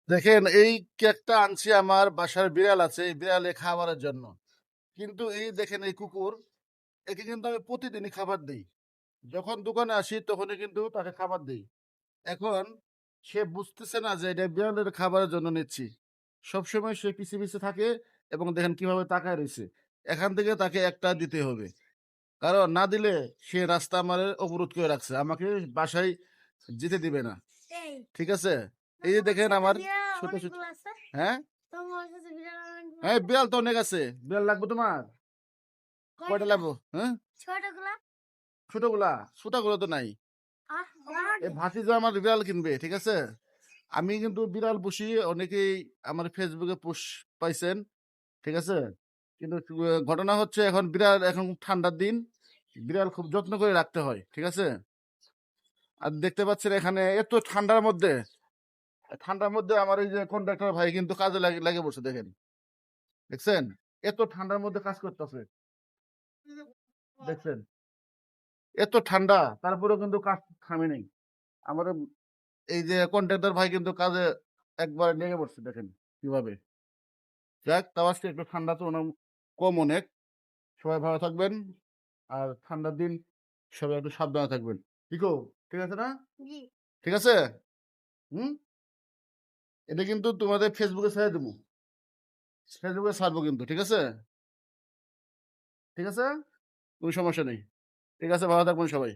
দেখেন এই কেকটা আনছি, আমার বাসার বিড়াল আছে, এই বিড়ালে খাবারের জন্য। কিন্তু এই দেখেন এই কুকুর, একে কিন্তু আমি প্রতিদিনই খাবার দিই। যখন দোকানে আসি তখনই কিন্তু তাকে খাবার দিই। এখন সে বুঝতেছে না যে এটা বিড়ালের খাবারের জন্য নিচ্ছি। সবসময় সে পিছে পিছে থাকে এবং দেখেন কিভাবে তাকায় রয়েছে। এখান থেকে তাকে একটা দিতে হবে, কারণ না দিলে সে রাস্তা আমার অবরোধ করে রাখছে, আমাকে বাসায় যেতে দিবে না। ঠিক আছে, এই যে দেখেন আমার ছোট ছোট। হ্যাঁ, হ্যাঁ, বিড়াল তো অনেক আছে। বিড়াল লাগবে তোমার? কয়টা লাগবো? হ্যাঁ, ছোটগুলা, ছোটগুলো তো নাই। এই ভাতিজা আমার বিড়াল কিনবে, ঠিক আছে। আমি কিন্তু বিড়াল পুষি, অনেকেই আমার ফেসবুকে পোস্ট পাইছেন, ঠিক আছে। কিন্তু ঘটনা হচ্ছে এখন বিড়াল, এখন ঠান্ডার দিন, বিড়াল খুব যত্ন করে রাখতে হয়, ঠিক আছে। আর দেখতে পাচ্ছেন এখানে এত ঠান্ডার মধ্যে আমার এই যে কন্ট্রাক্টর ভাই কিন্তু কাজে লাগে লাগে বসে, দেখেন, দেখছেন, এত ঠান্ডার মধ্যে কাজ করতেছে, দেখছেন, এত ঠান্ডা, তারপরেও কিন্তু কাজ থামে নেই। আমার এই যে কন্ট্রাক্টর ভাই কিন্তু কাজে একবার লেগে পড়ছে, দেখেন কিভাবে। যাক, তাও আজকে একটু ঠান্ডা তো কম অনেক। সবাই ভালো থাকবেন, আর ঠান্ডার দিন সবাই একটু সাবধানে থাকবেন। ঠিকও, ঠিক আছে না? ঠিক আছে। হুম, এটা কিন্তু তোমাদের ফেসবুকে ছেড়ে দেবো, ফেসবুকে ছাড়বো কিন্তু, ঠিক আছে। ঠিক আছে, কোনো সমস্যা নেই। ঠিক আছে, ভালো থাকবেন সবাই।